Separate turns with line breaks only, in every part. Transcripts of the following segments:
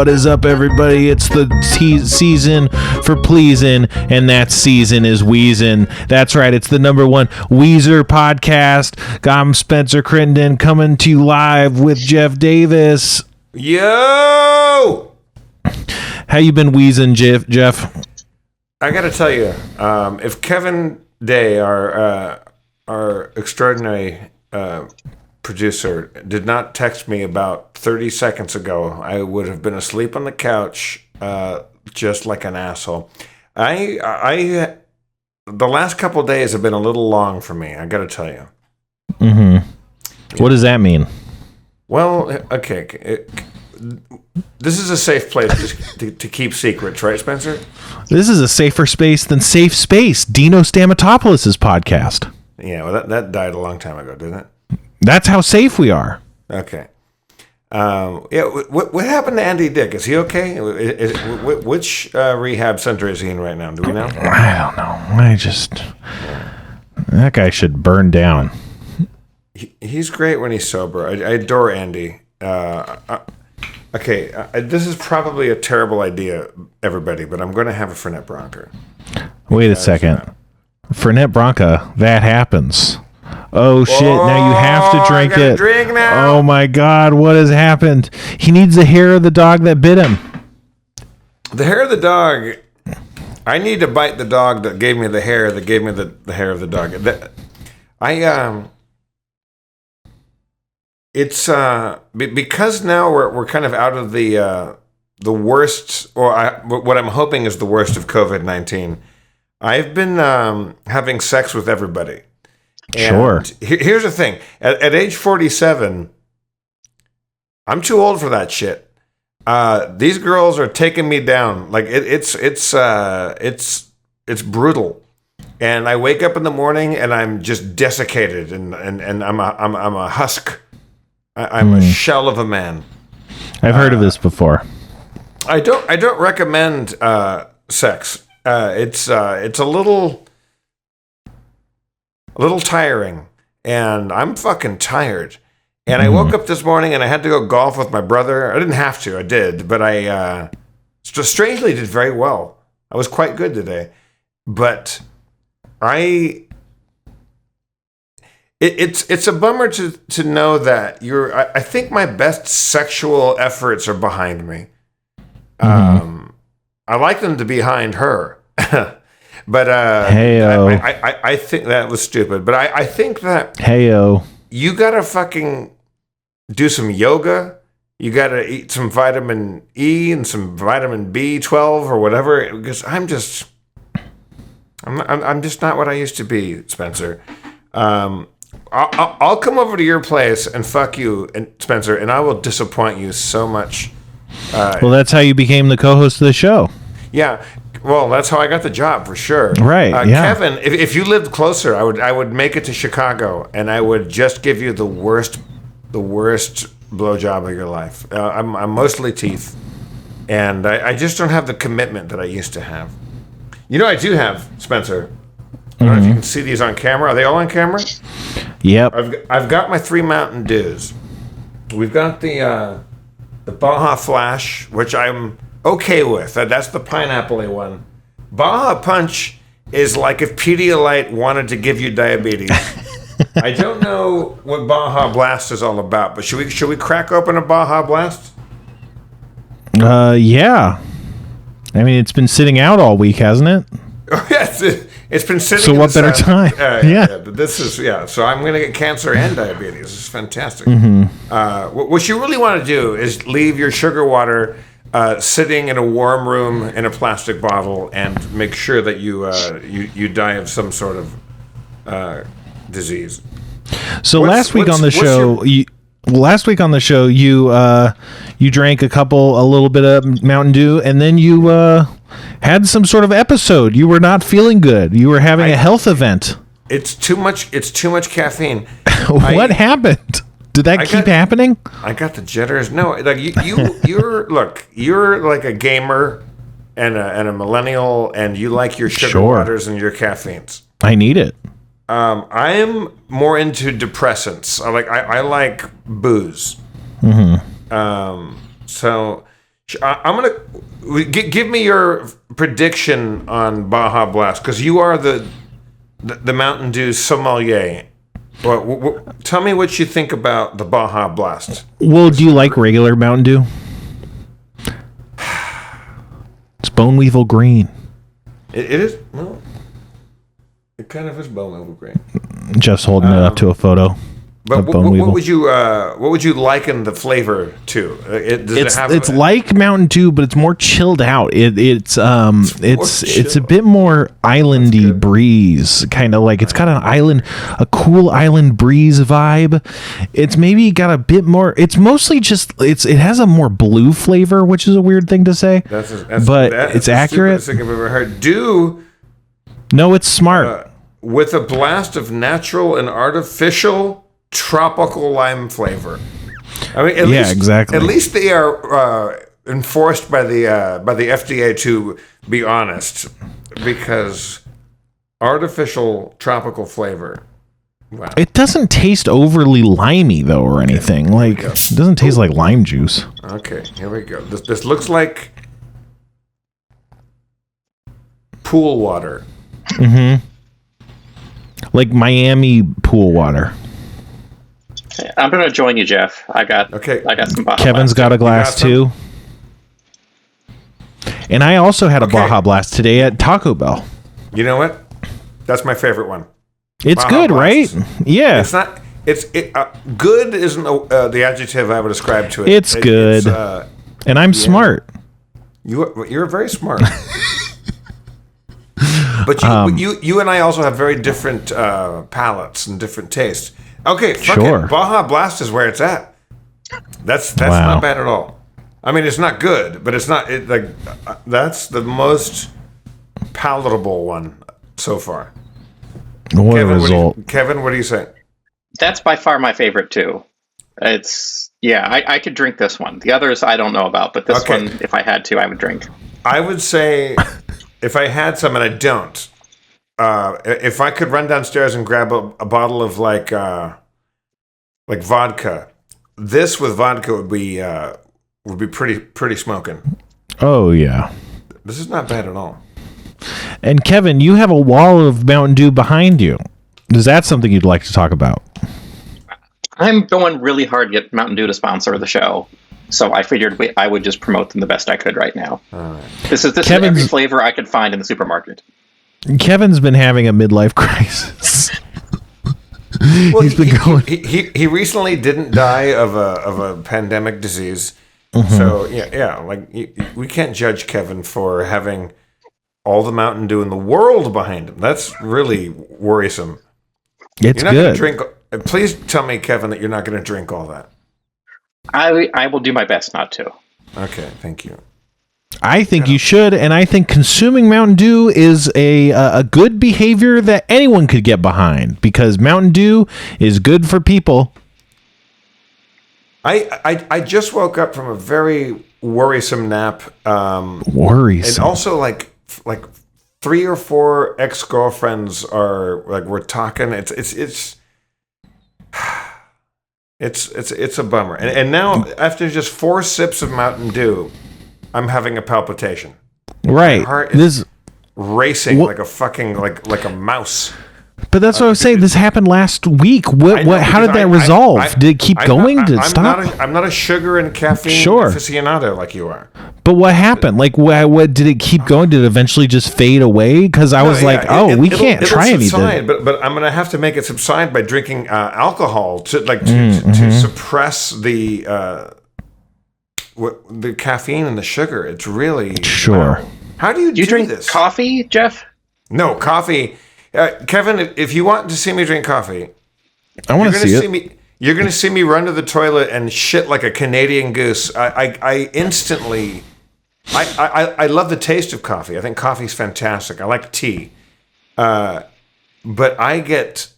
What is up, everybody? It's the season for pleasing, and that season is wheezing. That's right, it's the number one Weezer podcast. I'm Spencer Crittenden coming to you live with Jeff Davis.
Yo!
How you been wheezing, Jeff?
I gotta tell you, if Kevin Day, our extraordinary producer, did not text me about 30 seconds ago, I would have been asleep on the couch, just like an asshole. The last couple of days have been a little long for me, I gotta tell you.
Mm-hmm. What does that mean?
Well, okay. This is a safe place to keep secrets, right, Spencer?
This is a safer space than Safe Space, Dino Stamatopoulos' podcast.
Yeah, well, that died a long time ago, didn't it?
That's how safe we are.
Okay. Yeah. What happened to Andy Dick? Is he okay? Which rehab center is he in right now? Do we know?
I don't know. That guy should burn down.
He's great when he's sober. I adore Andy. Okay, this is probably a terrible idea, everybody, but I'm going to have a Fernet Branca.
Wait a second. Fernet Branca, that happens. Oh, shit, now you have to drink it.
Drink now.
Oh, my God, what has happened? He needs the hair of the dog that bit him.
The hair of the dog. I need to bite the dog that gave me the hair, that gave me the hair of the dog. It's because now we're kind of out of the worst, or what I'm hoping is the worst of COVID-19. I've been having sex with everybody. And
sure.
Here's the thing: at age 47, I'm too old for that shit. These girls are taking me down. Like it's brutal. And I wake up in the morning and I'm just desiccated, and I'm a husk. I'm a shell of a man.
I've heard of this before.
I don't recommend sex. It's a little tiring, and I'm fucking tired. And I woke up this morning and I had to go golf with my brother. I didn't have to, I did, but I strangely did very well. I was quite good today, but It's a bummer to know that I think my best sexual efforts are behind me. I like them to be behind her, but
Heyo.
I think that was stupid. But I think that
Heyo.
You gotta fucking do some yoga. You gotta eat some vitamin E and some vitamin B12 or whatever, because I'm just not what I used to be, Spencer. I'll come over to your place and fuck you, and Spencer, and I will disappoint you so much.
Well, that's how you became the co-host of the show.
Yeah, well, that's how I got the job for sure.
Right. Yeah.
Kevin, if you lived closer, I would make it to Chicago, and I would just give you the worst blowjob of your life. I'm mostly teeth, and I just don't have the commitment that I used to have. You know, I do have, Spencer. I don't know if you can see these on camera. Are they all on camera?
Yep.
I've got my 3 Mountain Dews. We've got the Baja Flash, which I'm okay with. That's the pineapple-y one. Baja Punch is like if Pedialyte wanted to give you diabetes. I don't know what Baja Blast is all about, but should we crack open a Baja Blast?
Yeah. I mean, it's been sitting out all week, hasn't it?
Oh, yes. It's been sitting.
So what better time?
Yeah. This is So I'm going to get cancer and diabetes. This is fantastic. What you really want to do is leave your sugar water sitting in a warm room in a plastic bottle, and make sure that you die of some sort of disease.
So last week on the show, you drank a little bit of Mountain Dew, and then you had some sort of episode. You were not feeling good. You were having a health event.
It's too much caffeine.
What happened? Did that keep happening?
I got the jitters. No, like you're like a gamer and a millennial, and you like your sugar waters and your caffeines.
I need it.
I am more into depressants. I like booze.
Mm-hmm.
So I'm gonna give me your prediction on Baja Blast because you are the Mountain Dew sommelier. Well, tell me what you think about the Baja Blast.
Well, do you like regular Mountain Dew? It's Bone Weevil Green.
It is. Well, it kind of is Bone Weevil Green.
Just holding it up to a photo.
But what would you liken the flavor to?
It's like Mountain Dew, but it's more chilled out. It's a bit more islandy breeze, kind of like it's got a cool island breeze vibe. It's maybe got a bit more. It's mostly just it has a more blue flavor, which is a weird thing to say, but it's accurate.
That's the stupidest thing I've ever heard. Dew.
No, it's smart.
With a blast of natural and artificial tropical lime flavor. I mean,
exactly.
At least they are enforced by the FDA to be honest, because artificial tropical flavor. Wow.
It doesn't taste overly limey though, or anything. Like it doesn't taste like lime juice.
Okay, here we go. This looks like pool water.
Mm-hmm. Like Miami pool water.
I'm gonna join you, Jeff. I got some Baja
Kevin's
Blast.
got a glass too. And I also had a Baja Blast today at Taco Bell.
You know what? That's my favorite one.
It's
Baja
good,
Blast.
right? Yeah.
It's not. Good isn't the adjective I would ascribe to it.
It's good. And I'm smart.
You're very smart. But you and I also have very different palates and different tastes. Okay, fuck it. Baja Blast is where it's at. That's not bad at all. I mean, it's not good, but it's not that's the most palatable one so far.
What a result.
Kevin, what do you say?
That's by far my favorite too. I could drink this one. The others I don't know about, but this one, if I had to, I would drink.
I would say if I had some, and I don't, if I could run downstairs and grab a bottle of like vodka, this with vodka would be pretty smoking.
Oh yeah,
this is not bad at all.
And Kevin, you have a wall of Mountain Dew behind you. Is that something you'd like to talk about?
I'm going really hard to get Mountain Dew to sponsor the show, so I figured I would just promote them the best I could right now. All right. This is every flavor I could find in the supermarket.
Kevin's been having a midlife crisis.
Well, he recently didn't die of a pandemic disease, so we can't judge Kevin for having all the Mountain Dew in the world behind him. That's really worrisome.
It's good.
Please tell me, Kevin, that you're not going to drink all that.
I will do my best not to.
Okay, thank you.
I think you should, and I think consuming Mountain Dew is a good behavior that anyone could get behind, because Mountain Dew is good for people.
I just woke up from a very worrisome nap.
Worrisome.
And also like 3 or 4 ex-girlfriends are like, we're talking. It's a bummer. And now after just 4 sips of Mountain Dew, I'm having a palpitation.
Right.
My heart is racing like a fucking like a mouse.
But that's what I was saying. This happened last week. How did that resolve? Did it keep going? Did it stop?
I'm not a sugar and caffeine aficionado like you are.
But what happened? Like, what did it keep going? Did it eventually just fade away? Because I was we can't try anything.
But I'm going to have to make it subside by drinking alcohol to suppress the caffeine and the sugar. It's really
sure.
How do you
drink
this?
Coffee, Jeff?
No, coffee. Kevin, if you want to see me drink coffee,
I want to see it.
You're going to see me run to the toilet and shit like a Canadian goose. I instantly, I love the taste of coffee. I think coffee's fantastic. I like tea, but I get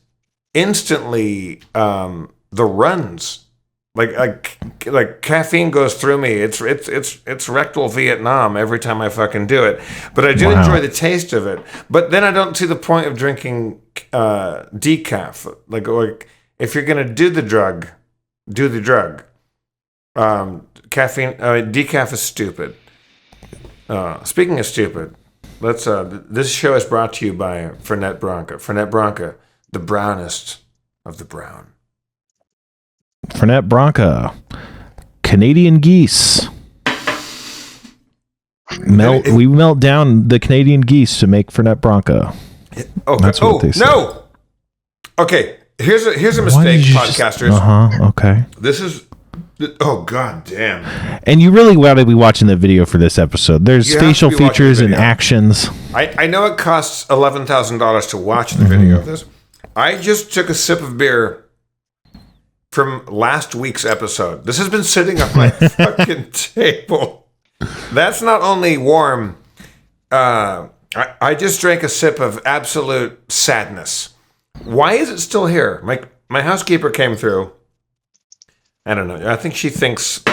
instantly the runs. Like caffeine goes through me. It's rectal Vietnam every time I fucking do it. But I do enjoy the taste of it. But then I don't see the point of drinking decaf. Like if you're gonna do the drug, do the drug. Caffeine, decaf is stupid. Speaking of stupid, let's. This show is brought to you by Fernet Branca. Fernet Branca, the brownest of the brown.
Fernet Branca, Canadian geese. We melt down the Canadian geese to make Fernet Branca.
Oh,
that's what they say.
No. Okay, here's a mistake, podcasters.
Okay.
This is. Oh, god damn.
And you really got to be watching the video for this episode. There's facial features and actions.
I know it costs $11,000 to watch the video of this. I just took a sip of beer from last week's episode. This has been sitting on my fucking table. That's not only warm. I just drank a sip of absolute sadness. Why is it still here? My housekeeper came through. I don't know. I think she thinks...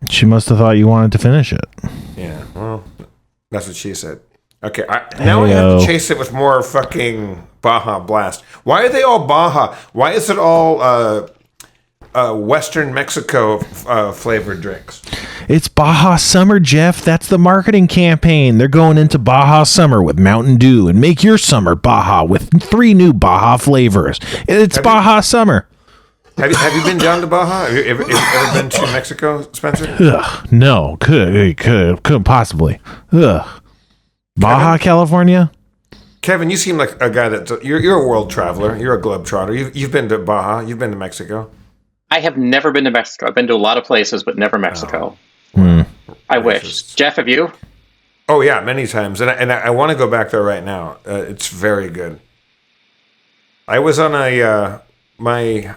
She must have thought you wanted to finish it.
Yeah, well, that's what she said. Okay, now I have to chase it with more fucking Baja Blast. Why are they all Baja? Why is it all Western Mexico flavored drinks?
It's Baja Summer, Jeff. That's the marketing campaign. They're going into Baja Summer with Mountain Dew and make your summer Baja with 3 new Baja flavors. It's Baja Summer.
Have you been down to Baja? Have you ever been to Mexico, Spencer?
Ugh, no, couldn't possibly. Ugh. Baja, California?
Kevin, you seem like a guy you're a world traveler. You're a globetrotter. You've been to Baja. You've been to Mexico.
I have never been to Mexico. I've been to a lot of places, but never Mexico. I wish. Jeff, have you?
Oh yeah, many times, and I want to go back there right now. It's very good. I was on my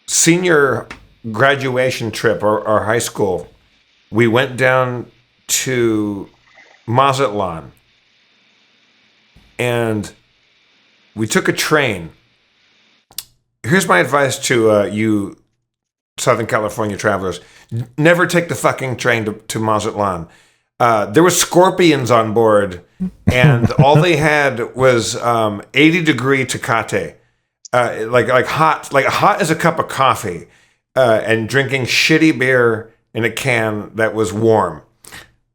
senior graduation trip, our high school. We went down to Mazatlan, and we took a train. Here's my advice to you Southern California travelers. Never take the fucking train to Mazatlan. There were scorpions on board, and all they had was 80-degree Tecate. Like hot as a cup of coffee, and drinking shitty beer in a can that was warm.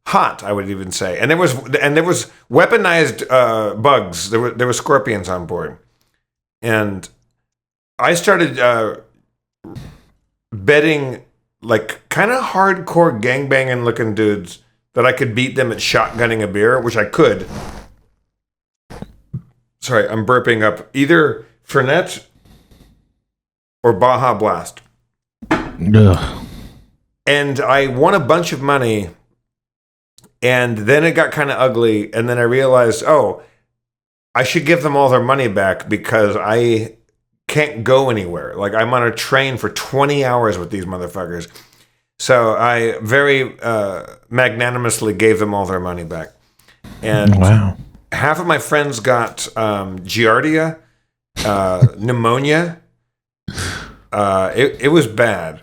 Hot, I would even say. And there was weaponized bugs. There were scorpions on board. And I started betting like kind of hardcore gangbanging looking dudes that I could beat them at shotgunning a beer, which I could. Sorry, I'm burping up. Either Fernet or Baja Blast.
Ugh.
And I won a bunch of money, and then it got kind of ugly, and then I realized, I should give them all their money back because I can't go anywhere. Like, I'm on a train for 20 hours with these motherfuckers. So I very magnanimously gave them all their money back. And
wow.
Half of my friends got giardia, pneumonia. It was bad.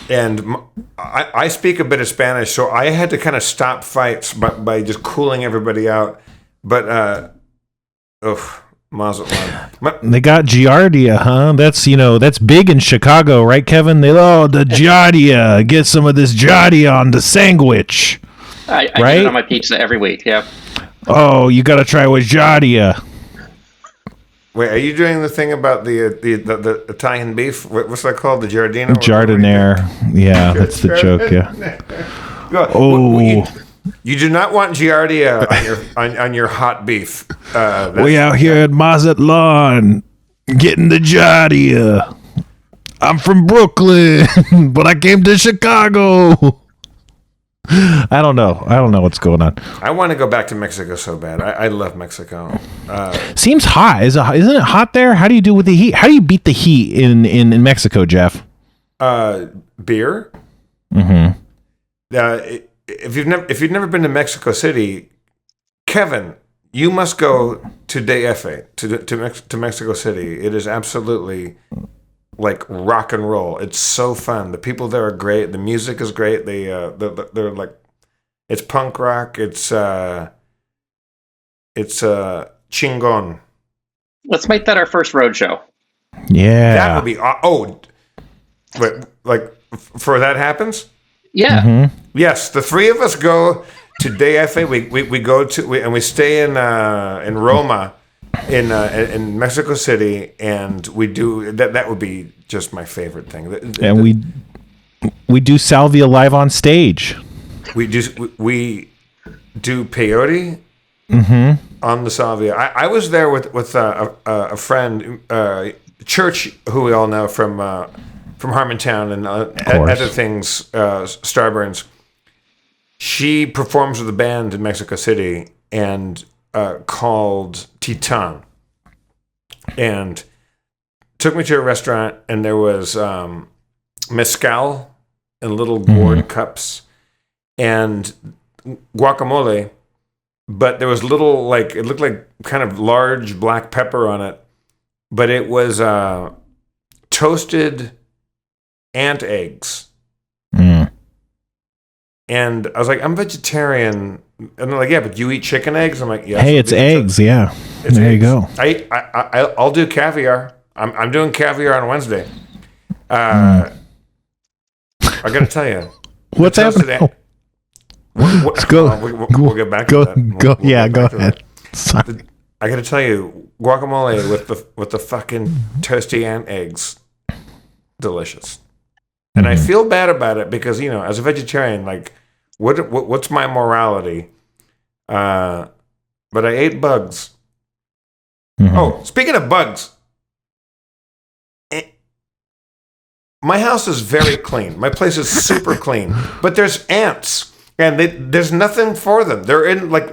And I speak a bit of Spanish, so I had to kind of stop fights by just cooling everybody out. But, Mazatlan.
They got Giardia, huh? That's big in Chicago, right, Kevin? The Giardia. Get some of this Giardia on the sandwich.
I get it on my pizza every week, yeah.
Oh, you got to try with Giardia.
Wait, are you doing the thing about the Italian beef? What's that called? The Giardino?
Jardiniere. Yeah, that's the joke, yeah.
Oh. You do not want Giardia on your hot beef.
We out here at Mazatlan getting the Giardia. I'm from Brooklyn, but I came to Chicago. I don't know what's going on.
I want to go back to Mexico so bad. I love Mexico.
Seems hot. Isn't it hot there? How do you do with the heat? How do you beat the heat in Mexico, Jeff?
Beer.
Mm-hmm.
If you've never been to Mexico City, Kevin, you must go to DF to Mexico City. It is absolutely like rock and roll. It's so fun. The people there are great. The music is great. They're like, it's punk rock. It's chingon.
Let's make that our first road show.
Yeah,
that would be. like before that happens?
Yeah.
Mm-hmm.
Yes, the three of us go to DF. We go to and we stay in Roma, in Mexico City, and we do that. That would be just my favorite thing.
And we do salvia live on stage.
We do peyote on the salvia. I was there with a friend, Church, who we all know from Harmontown and other things, Starburns. She performs with a band in Mexico City and called Titan, and took me to a restaurant, and there was mezcal in little gourd cups and guacamole, but there was little, like, it looked like kind of large black pepper on it, but it was toasted ant eggs. And I was like, I'm vegetarian. And they're like, yeah, but you eat chicken eggs? I'm like, yeah.
Hey, it's eggs, yeah.
It's
there
eggs.
You go.
I'll do caviar. I'm doing caviar on Wednesday. I got to tell you.
What's happening? Let's go.
We'll get back to that.
Go ahead. Sorry.
I got to tell you, guacamole with the fucking toasty ant eggs, delicious. And I feel bad about it because, you know, as a vegetarian, like, what's my morality? But I ate bugs. Oh, speaking of bugs, my house is very clean. My place is super clean, but there's ants, and there's nothing for them. They're in like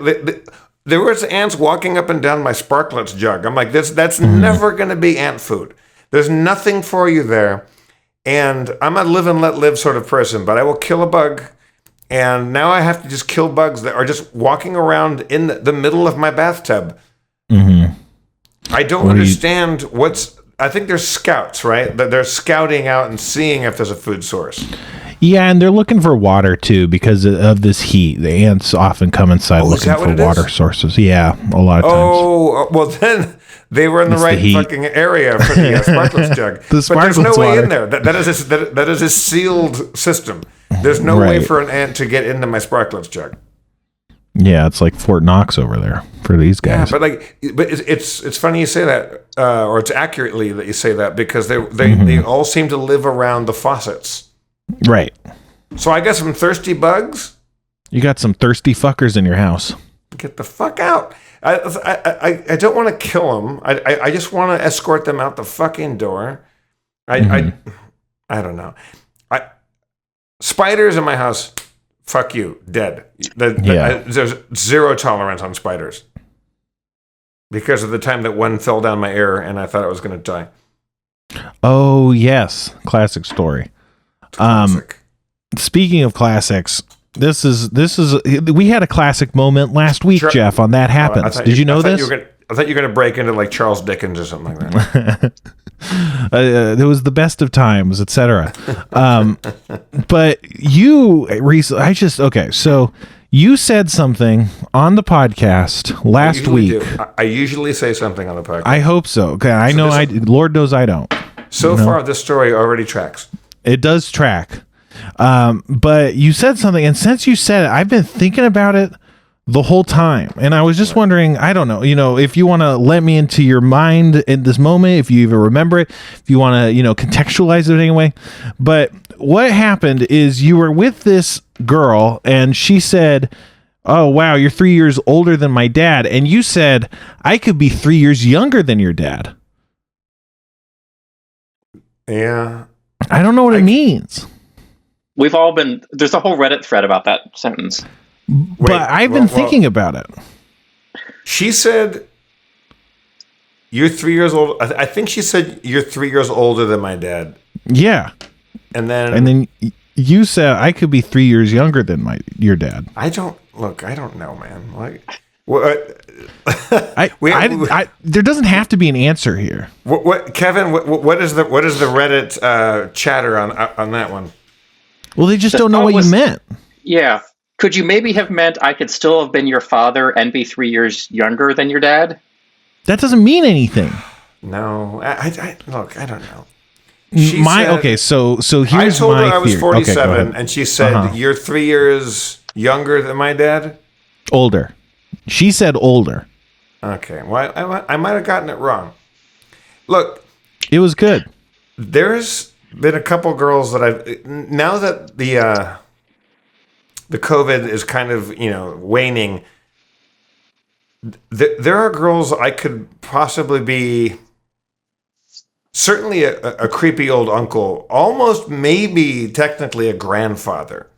there was ants walking up and down my Sparklets jug. I'm like, that's never going to be ant food. There's nothing for you there. And I'm a live and let live sort of person, but I will kill a bug. And now I have to just kill bugs that are just walking around in the middle of my bathtub. I don't understand I think there's scouts, right? That they're scouting out and seeing if there's a food source. Yeah,
and they're looking for water too because of this heat. The ants often come inside looking for water sources. Yeah, a lot of times.
Oh, well then they were in the right fucking area for the Sparklets jug. But there's no way in there. That is a sealed system. There's no way for an ant to get into my Sparklets jug.
Yeah, it's like Fort Knox over there for these guys.
Yeah, but it's funny you say that, or it's accurately that you say that because they all seem to live around the faucets.
Right.
So I got some thirsty bugs.
You got some thirsty fuckers in your house.
Get the fuck out. I don't want to kill them. I just want to escort them out the fucking door. I don't know. Spiders in my house, fuck you, dead. There's zero tolerance on spiders. Because of the time that one fell down my ear and I thought I was going to die.
Oh, yes. Classic story. Classic. Speaking of classics, this is we had a classic moment last week, Jeff, on That Happens. Did you know this?
I thought you were going to break into like Charles Dickens or something like that.
It was the best of times, etc. But you recently, so you said something on the podcast last week.
I usually say something on the podcast.
I hope so. Okay, Lord knows I don't.
So far, this story already tracks.
It does track. But you said something, and since you said it, I've been thinking about it the whole time. And I was just wondering, I don't know, if you want to let me into your mind in this moment, if you even remember it, if you want to, contextualize it anyway. But what happened is you were with this girl and she said, "Oh, wow, you're 3 years older than my dad." And you said, "I could be 3 years younger than your dad."
Yeah.
I don't know what it means.
We've all been, there's a whole Reddit thread about that sentence.
But I've been thinking about it.
She said, "You're 3 years old." I think she said, "You're 3 years older than my dad."
Yeah.
And then
you said, "I could be 3 years younger than your dad."
I don't know, man. Like, what?
There doesn't have to be an answer here.
What Kevin? What is the Reddit chatter on that one?
Well, they just don't know what you meant.
Yeah. Could you maybe have meant I could still have been your father and be 3 years younger than your dad?
That doesn't mean anything.
No. Look, I don't know.
So here's
I told her
my
I was
theory.
47,
Okay,
and she said, "You're 3 years younger than my dad."
Older. She said older.
Okay, well, I might have gotten it wrong. Look,
it was good.
There's been a couple girls that I've now that the COVID is kind of waning. There are girls I could possibly be. Certainly a creepy old uncle, almost maybe technically a grandfather.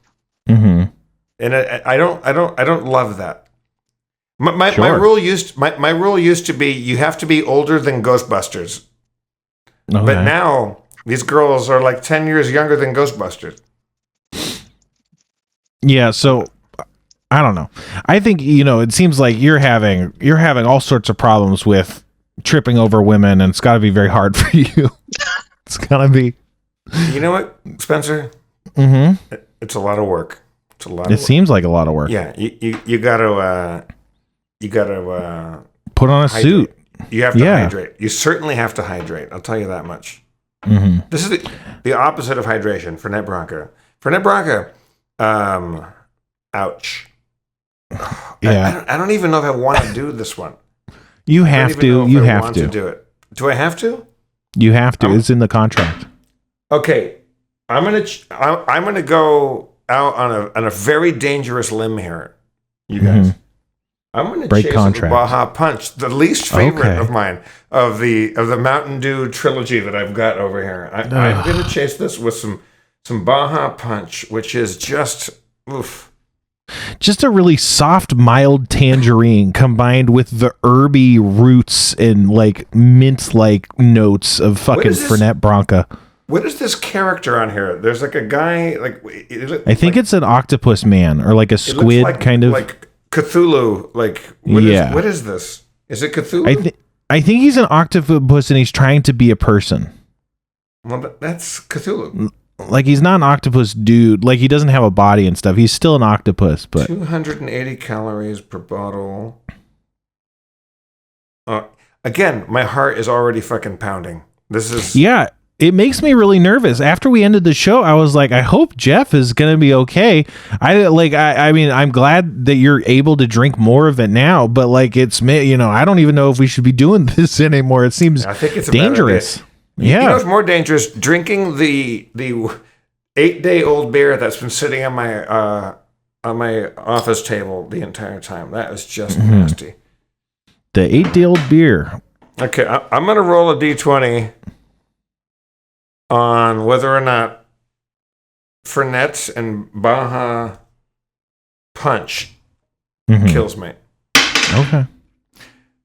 Mm-hmm.
And I don't love that. My rule used to be you have to be older than Ghostbusters. Okay. But now these girls are like 10 years younger than Ghostbusters.
Yeah, so I don't know. I think it seems like you're having all sorts of problems with tripping over women, and it's got to be very hard for you. It's gotta be.
You know what, Spencer?
Mm-hmm.
It's a lot of work. It's a lot.
It seems like a lot of work.
Yeah, you gotta
put on a suit.
You have to hydrate. You certainly have to hydrate. I'll tell you that much.
Mm-hmm.
This is the opposite of hydration for Net Bronca. For Net Bronca, ouch.
Yeah.
I don't even know if I want to do this one.
You have to. You have to
do it. Do I have to?
You have to. It's in the contract.
Okay, I'm gonna go out on a very dangerous limb here, you guys. Mm-hmm. I'm gonna
break
chase
contract.
Baja Punch, the least favorite of mine of the Mountain Dew trilogy that I've got over here. I'm gonna chase this with some Baja Punch, which is just oof.
Just a really soft, mild tangerine combined with the herby roots and like mint-like notes of fucking Fernet Branca.
What is this character on here? There's like a guy
I think it's an octopus man or like a squid kind of
like Cthulhu. Like what is this? Is it Cthulhu?
I think he's an octopus and he's trying to be a person.
Well, that's Cthulhu.
Like he's not an octopus dude. Like he doesn't have a body and stuff. He's still an octopus, but
280 calories per bottle. Again, my heart is already fucking pounding. This is
it makes me really nervous. After we ended the show, I was like, I hope Jeff is gonna be okay. I mean, I'm glad that you're able to drink more of it now, but like I don't even know if we should be doing this anymore. It seems
I think it's
dangerous.
Yeah. You know what's more dangerous? Drinking the 8-day-old beer that's been sitting on my office table the entire time. That is just nasty.
The 8-day-old beer.
Okay, I'm going to roll a D20 on whether or not Fernet and Baja Punch kills me.
Okay.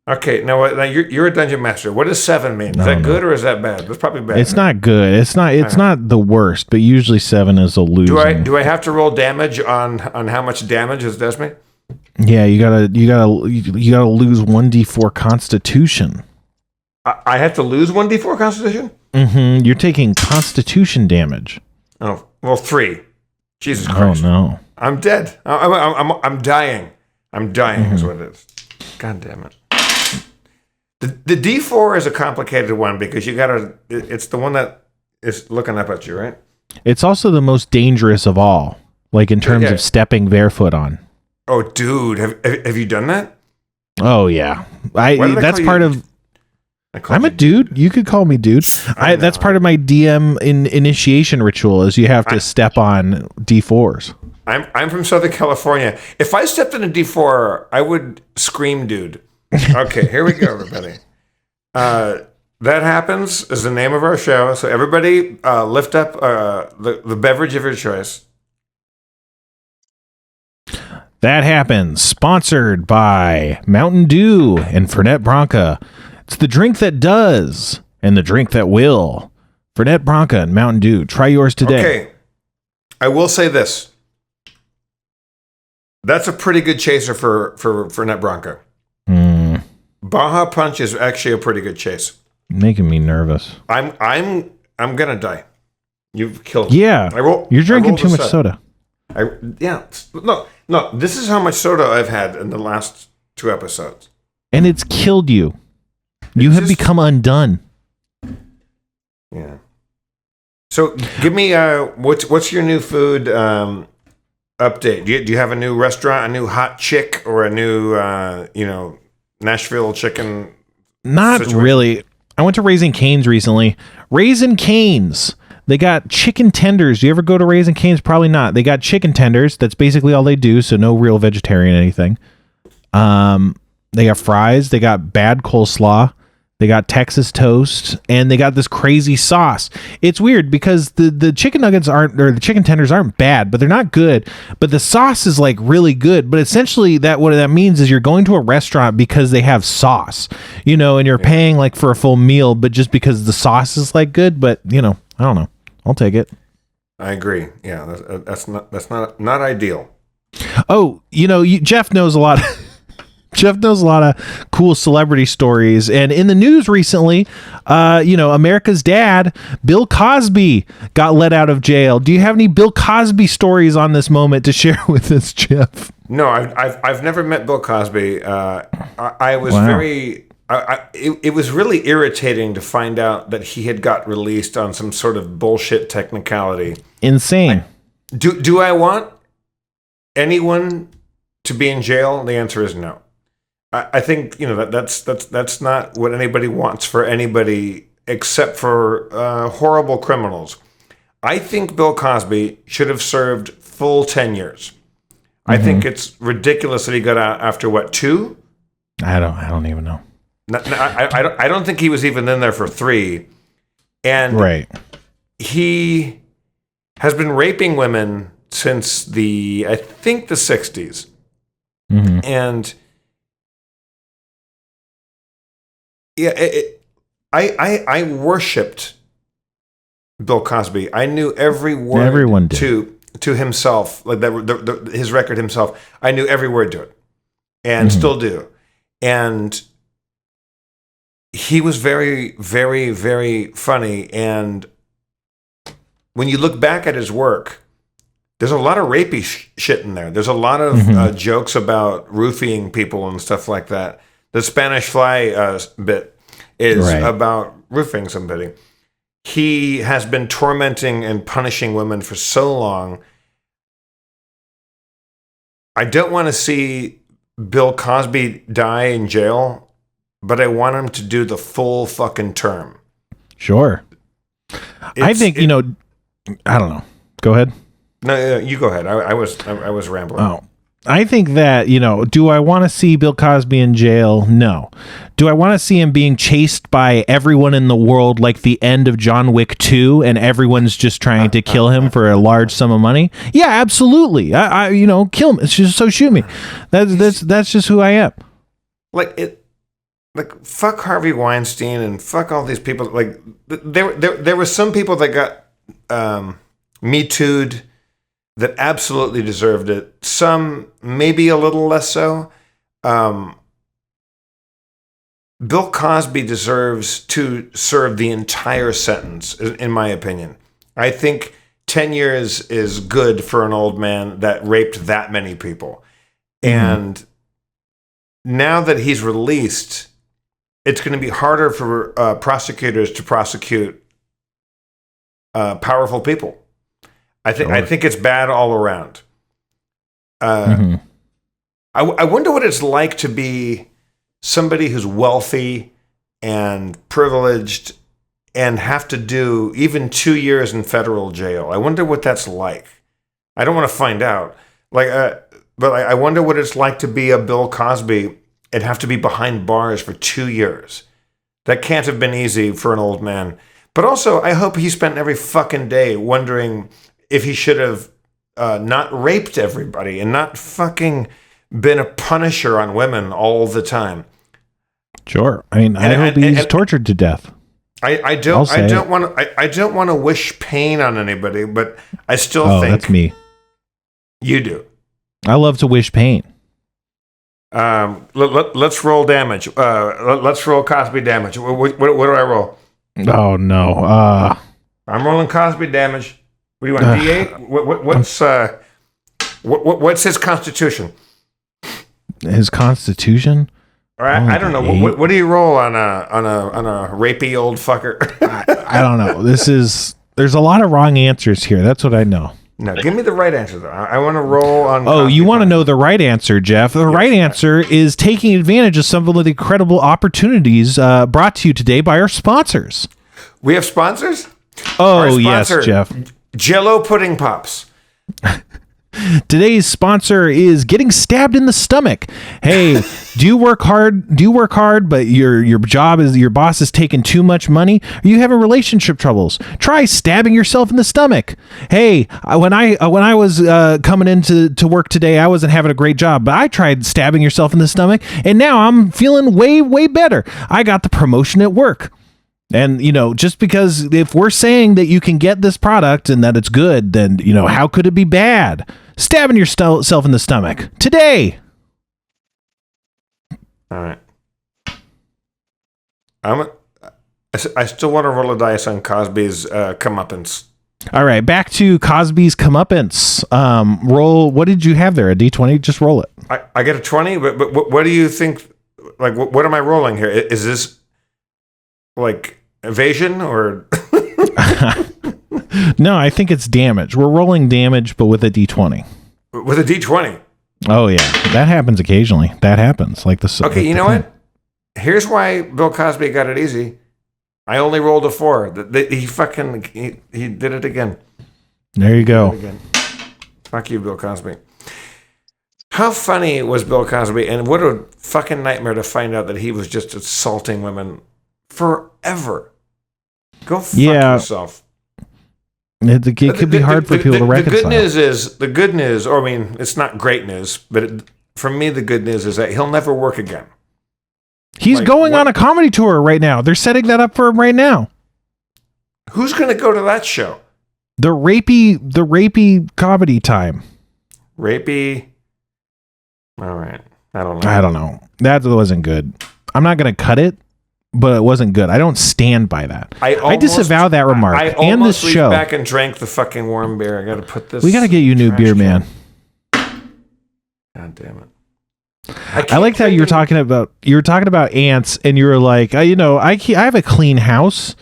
Okay, now you're a dungeon master. What does 7 mean? Is that good or is that bad? That's probably bad.
It's not good. It's not the worst, but usually 7 is a losing.
Do I have to roll damage on how much damage it does me?
Yeah, you gotta lose 1d4 Constitution.
I have to lose 1d4 Constitution?
Mm-hmm. You're taking Constitution damage.
Oh well, 3. Jesus Christ!
Oh no,
I'm dead. I'm dying. I'm dying is what it is. God damn it. The D4 is a complicated one because it's the one that is looking up at you, right?
It's also the most dangerous of all, like in terms of stepping barefoot on.
Oh, dude, have you done that?
Oh yeah, that's part of. I'm a dude. You could call me dude. That's part of my DM initiation ritual. Is you have to step on D4s.
I'm from Southern California. If I stepped in a D4, I would scream, dude. Okay, here we go, everybody. That Happens is the name of our show. So everybody lift up the beverage of your choice.
That Happens, sponsored by Mountain Dew and Fernet Branca. It's the drink that does and the drink that will. Fernet Branca and Mountain Dew. Try yours today.
Okay, I will say this. That's a pretty good chaser for Fernet Branca. Baja Punch is actually a pretty good chase.
Making me nervous.
I'm gonna die. You've killed me.
Yeah. You're drinking too much soda.
No. This is how much soda I've had in the last 2 episodes.
And it's killed you. You have become undone.
Yeah. So give me what's your new food update? Do you have a new restaurant, a new hot chick, or a new Nashville chicken?
Not
situation?
really. I went to Raising Cane's recently. Raising Cane's. They got chicken tenders. Do you ever go to Raising Cane's? Probably not. They got chicken tenders. That's basically all they do. So no real vegetarian anything. They got fries. They got bad coleslaw. They got Texas toast, and they got this crazy sauce. It's weird because the chicken nuggets the chicken tenders aren't bad, but they're not good. But the sauce is like really good. But essentially, what that means is you're going to a restaurant because they have sauce, and you're paying like for a full meal, but just because the sauce is like good. But I don't know. I'll take it.
I agree. Yeah, that's not ideal.
Oh, Jeff knows a lot. Jeff knows a lot of cool celebrity stories, and in the news recently, America's dad, Bill Cosby, got let out of jail. Do you have any Bill Cosby stories on this moment to share with us, Jeff?
No, I've never met Bill Cosby. I was very. It was really irritating to find out that he had got released on some sort of bullshit technicality.
Insane.
Do I want anyone to be in jail? The answer is no. I think that's not what anybody wants for anybody except for horrible criminals. I think Bill Cosby should have served full 10 years. Mm-hmm. I think it's ridiculous that he got out after 2?
I don't even know.
I don't think he was even in there for 3. And
right.
He has been raping women since the 60s.
Mm-hmm.
And yeah, I worshipped Bill Cosby. I knew every word.
Everyone did.
To himself, like that, his record himself. I knew every word to it, and still do. And he was very, very, very funny. And when you look back at his work, there's a lot of rapey shit in there. There's a lot of jokes about roofing people and stuff like that. The Spanish Fly bit is about roofing somebody. He has been tormenting and punishing women for so long. I don't want to see Bill Cosby die in jail, but I want him to do the full fucking term.
Sure. I think, I don't know. Go ahead.
No, you go ahead. I was rambling.
Oh. I think that, do I want to see Bill Cosby in jail? No. Do I want to see him being chased by everyone in the world like the end of John Wick 2 and everyone's just trying to kill him for a large sum of money? Yeah, absolutely. I kill him. It's just so shoot me. That's just who I am.
Like fuck Harvey Weinstein and fuck all these people. Like there were some people that got Me Too'd that absolutely deserved it. Some maybe a little less so. Bill Cosby deserves to serve the entire sentence, in my opinion. I think 10 years is good for an old man that raped that many people. And now that he's released, it's going to be harder for prosecutors to prosecute powerful people. I think it's bad all around. I wonder what it's like to be somebody who's wealthy and privileged and have to do even 2 years in federal jail. I wonder what that's like. I don't want to find out. But I wonder what it's like to be a Bill Cosby and have to be behind bars for 2 years. That can't have been easy for an old man. But also, I hope he spent every fucking day wondering if he should have not raped everybody and not fucking been a punisher on women all the time.
Sure. I mean, I hope he's tortured to death.
I don't want to wish pain on anybody, but I still think
that's me.
You do.
I love to wish pain.
Let's roll damage. Let's roll Cosby damage. What do I roll?
Oh no.
I'm rolling Cosby damage. What do you want? D8? What's his constitution?
His constitution?
All right, I don't know. What do you roll on a rapey old fucker?
I don't know. This is There's a lot of wrong answers here. That's what I know.
No, give me the right answer, though. I want to roll on...
Oh, you want to know the right answer, Jeff. The right answer is taking advantage of some of the incredible opportunities brought to you today by our sponsors.
We have sponsors?
Oh, yes, Jeff.
Jell-O Pudding Pops.
Today's sponsor is getting stabbed in the stomach. Hey, do you work hard? But your boss is taking too much money? Are you having relationship troubles? Try stabbing yourself in the stomach. Hey, when I was coming into work today, I wasn't having a great job, but I tried stabbing yourself in the stomach, and now I'm feeling way better. I got the promotion at work. And, just because if we're saying that you can get this product and that it's good, then, how could it be bad? Stabbing yourself in the stomach today.
All right. I still want to roll a dice on Cosby's comeuppance.
All right. Back to Cosby's comeuppance. Roll. What did you have there? A D20? Just roll it.
I get a 20, but what do you think? Like, what am I rolling here? Is this like evasion or
No, I think it's damage. We're rolling damage, but with a D20.
With a D20? Oh
yeah, that happens occasionally. That happens. Like the
okay. You know what? Here's why Bill Cosby got it easy. I only rolled a 4. He did it again.
There you go.
Fuck you, Bill Cosby. How funny was Bill Cosby? And what a fucking nightmare to find out that he was just assaulting women forever. Go fuck yourself.
It could be hard for people to reconcile.
The good news, or I mean, it's not great news, but for me, the good news is that he'll never work again.
He's going on a comedy tour right now. They're setting that up for him right now.
Who's going to go to that show?
The rapey comedy time.
Rapey. All right. I don't know.
That wasn't good. I'm not going to cut it, but it wasn't good. I don't stand by that. I disavow that remark.
I
and this show.
Back and drank the fucking warm beer. I got to put this.
We got to get you new beer, man.
God damn it.
I liked how you were talking about ants, and you were like, I have a clean house.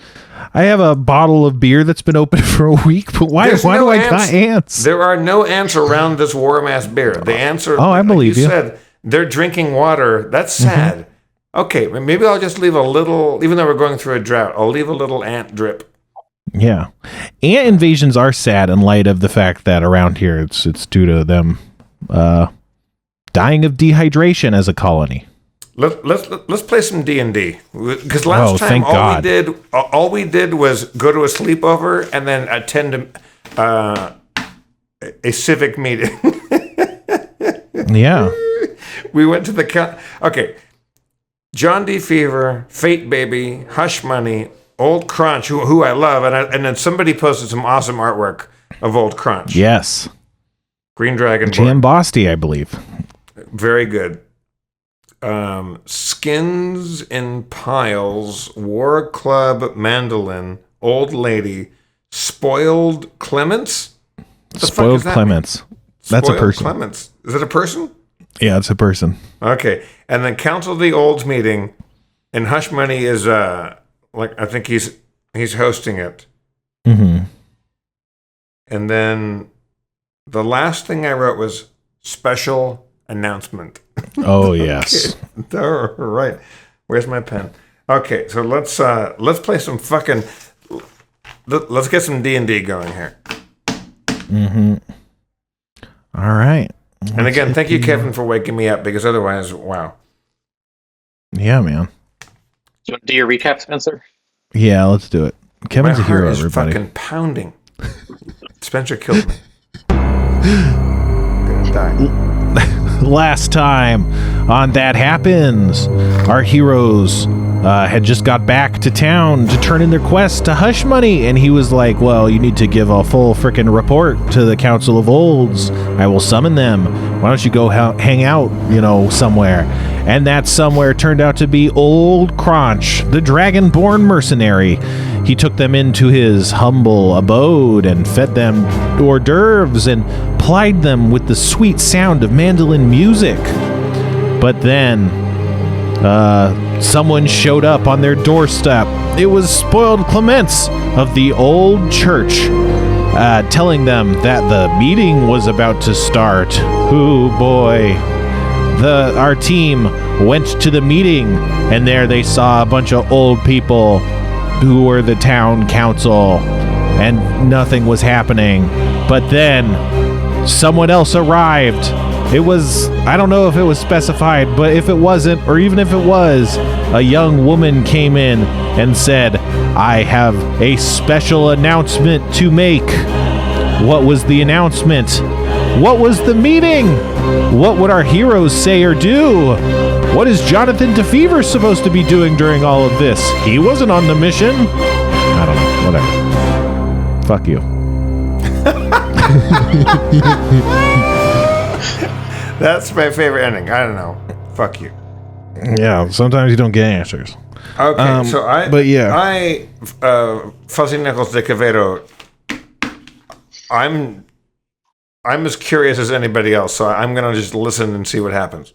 I have a bottle of beer that's been open for a week, but why do I got ants?
There are no ants around this warm ass beer. The ants are.
Oh, I believe you.
Said they're drinking water. That's sad. Mm-hmm. Okay, maybe I'll just leave a little. Even though we're going through a drought, I'll leave a little ant drip.
Yeah, ant invasions are sad in light of the fact that around here it's due to them dying of dehydration as a colony.
Let's play some D&D, because last time all we did was go to a sleepover and then attend a civic meeting.
Yeah,
we went to the okay. John D. Fever, Fate Baby, Hush Money, Old Crunch, who I love, and then somebody posted some awesome artwork of Old Crunch.
Yes,
Green Dragon,
Jambosti, I believe.
Very good. Skins in Piles, War Club Mandolin, Old Lady, Spoiled Clements?
Spoiled Clements. That's a person.
Clements. Is it a person?
Yeah, it's a person.
Okay. And then Council of the Olds meeting, and Hush Money is I think he's hosting it.
Mm-hmm.
And then the last thing I wrote was special announcement.
Oh yes.
Okay. All right. Where's my pen? Okay, so let's play some fucking. Let's get some D&D going here.
Mm-hmm. All right.
And again, thank you, Kevin, for waking me up, because otherwise, wow.
Yeah, man.
Do you want to do your recap, Spencer?
Yeah, let's do it. Kevin's
my
a hero,
heart is
everybody.
Fucking pounding. Spencer killed me. I'm gonna die.
Last time on That Happens, our heroes had just got back to town to turn in their quest to Hush Money, and he was like, well, you need to give a full frickin' report to the Council of Olds. I will summon them. Why don't you go hang out, somewhere? And that somewhere turned out to be Old Crunch, the dragonborn mercenary. He took them into his humble abode and fed them hors d'oeuvres and plied them with the sweet sound of mandolin music. But then someone showed up on their doorstep. It was spoiled Clements of the old church, telling them that the meeting was about to start. Ooh, boy. Our team went to the meeting, and there they saw a bunch of old people who were the town council, and nothing was happening. But then someone else arrived. It was, I don't know if it was specified, but if it wasn't, or even if it was, a young woman came in and said, I have a special announcement to make. What was the announcement? What was the meeting? What would our heroes say or do? What is Jonathan DeFever supposed to be doing during all of this? He wasn't on the mission. I don't know, whatever. Fuck you.
That's my favorite ending. I don't know. Fuck you.
Yeah, sometimes you don't get answers.
Okay, so
I
Fuzzy Nichols de Quevedo, I'm as curious as anybody else, so I'm gonna just listen and see what happens.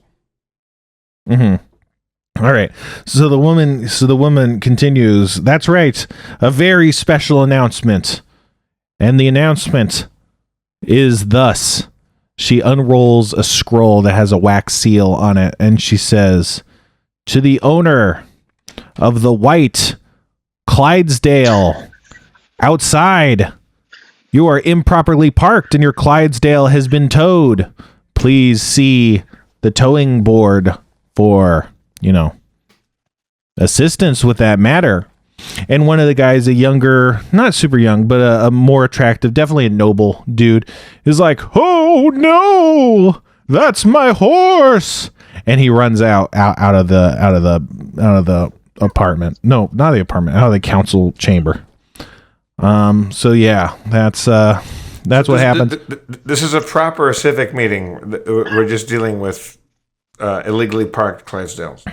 Mm-hmm. All right. So the woman continues. That's right. A very special announcement. And the announcement is thus. She unrolls a scroll that has a wax seal on it, and she says, to the owner of the white Clydesdale outside, you are improperly parked and your Clydesdale has been towed. Please see the towing board for, assistance with that matter. And one of the guys, a younger, not super young, but a more attractive, definitely a noble dude, is like, oh no, that's my horse. And he runs out of the apartment. No, not the apartment, out of the council chamber. So yeah, that's what happened.
This is a proper civic meeting. We're just dealing with illegally parked Clydesdales.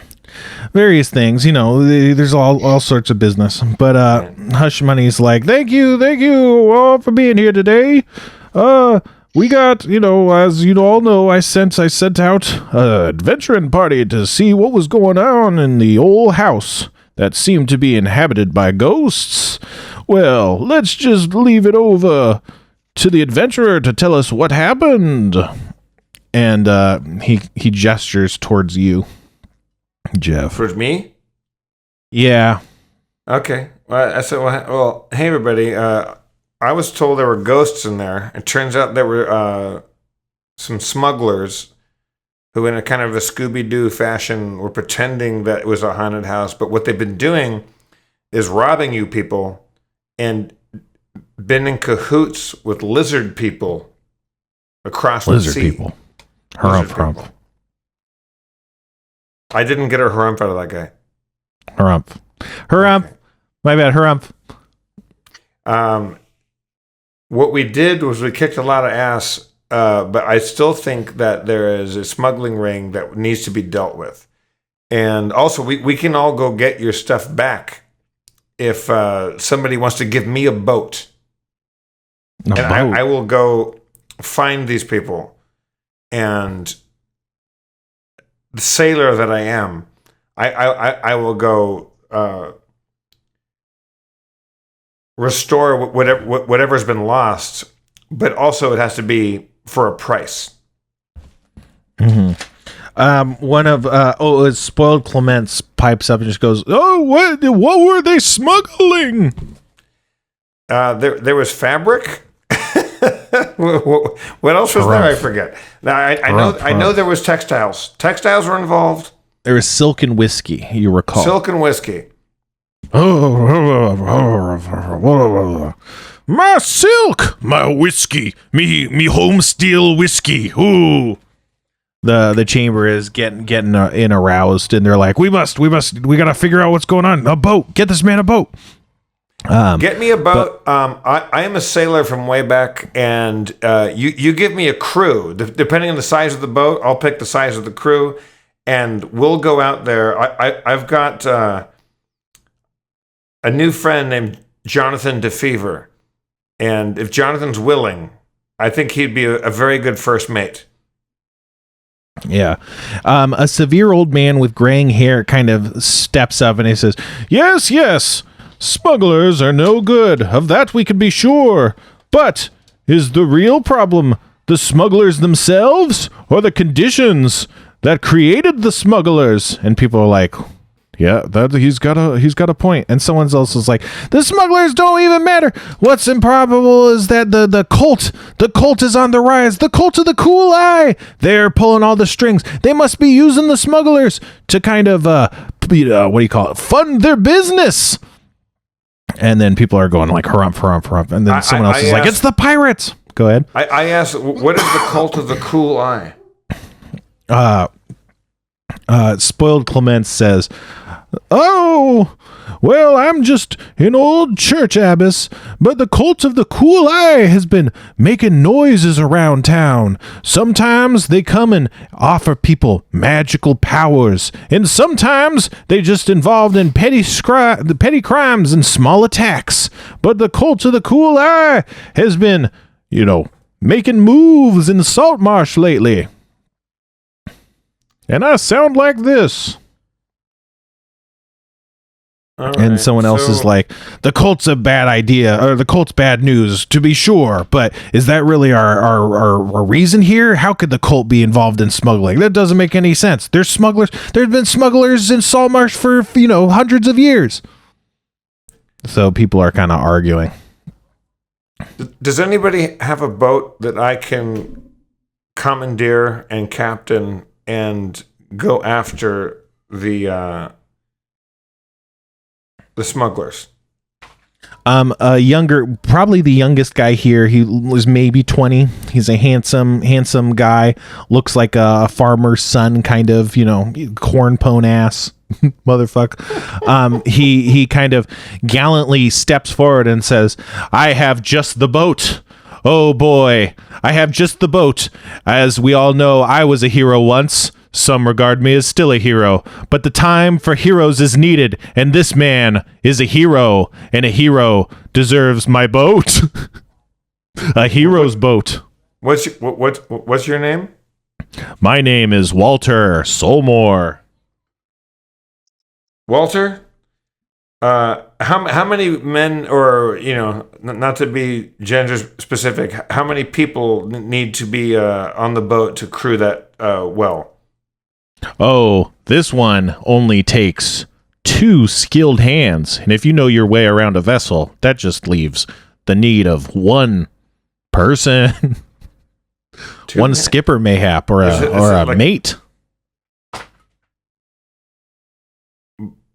Various things, there's all sorts of business. But Hush Money's like, thank you all for being here today. We got, as you all know, I sent out an adventuring party to see what was going on in the old house that seemed to be inhabited by ghosts. Well, let's just leave it over to the adventurer to tell us what happened. And he gestures towards you, Jeff.
Towards me?
Yeah.
Okay. Well, I said, well, hey, everybody. I was told there were ghosts in there. It turns out there were some smugglers who, in a kind of a Scooby-Doo fashion, were pretending that it was a haunted house. But what they've been doing is robbing you people and been in cahoots with lizard people across the sea.
Lizard people. Harump.
I didn't get a harump out of that guy.
Harump. Okay. My bad, harump.
What we did was we kicked a lot of ass, but I still think that there is a smuggling ring that needs to be dealt with. And also, we can all go get your stuff back if somebody wants to give me a boat. I will go find these people. And the sailor that I am, I will go restore whatever's been lost, but also it has to be for a price.
Mm-hmm. One of Spoiled Clements pipes up and just goes, "Oh, what were they smuggling?"
There was fabric. What else was there? I forget. Now I know there was textiles. Textiles were involved.
There was silk and whiskey. You recall
silk and whiskey.
My silk, my whiskey, me home steel whiskey. Ooh. The chamber is getting aroused, and they're like, we gotta figure out what's going on. A boat. Get this man a boat.
Get me a boat. I am a sailor from way back, and you give me a crew. Depending on the size of the boat, I'll pick the size of the crew, and we'll go out there. I've got a new friend named Jonathan DeFever, and if Jonathan's willing, I think he'd be a very good first mate.
Yeah. A severe old man with graying hair kind of steps up and he says, "Yes, yes, smugglers are no good. Of that we can be sure. But is the real problem the smugglers themselves or the conditions that created the smugglers?" And people are like, "Yeah, he's got a point." And someone else is like, "The smugglers don't even matter. What's improbable is that the cult is on the rise. The cult of the cool eye. They're pulling all the strings. They must be using the smugglers to kind of what do you call it? Fund their business." And then people are going like, "Harump, harump, harump." And then someone else is like, "It's the pirates." Go ahead.
I asked, what is the cult of the cool eye?
Spoiled Clement says, "Oh, well, I'm just an old church abbess, but the cult of the cool eye has been making noises around town. Sometimes they come and offer people magical powers, and sometimes they just involved in petty crimes and small attacks. But the cult of the cool eye has been, making moves in the salt marsh lately. And I sound like this." And someone else is like, "The cult's a bad idea, or the cult's bad news, to be sure. But is that really our reason here? How could the cult be involved in smuggling? That doesn't make any sense. There's smugglers. There's been smugglers in Saltmarsh for, hundreds of years." So people are kind of arguing.
Does anybody have a boat that I can commandeer and captain and go after the smugglers? Probably the youngest guy here. He was maybe 20. He's a handsome guy. Looks like a farmer's son, kind of, corn pone ass motherfucker. He kind of gallantly steps forward and says, "I have just the boat. Oh boy, I have just the boat. As we all know, I was a hero once. Some regard me as still a hero, but the time for heroes is needed, and this man is a hero, and a hero deserves my boat." A hero's boat. What's your name?
My name is Walter Solmore.
Walter? How many men, or not to be gender specific, how many people need to be on the boat to crew that well?
Oh, this one only takes 2 skilled hands, and if you know your way around a vessel, that just leaves the need of 1 person. 1 skipper mayhap, or a mate.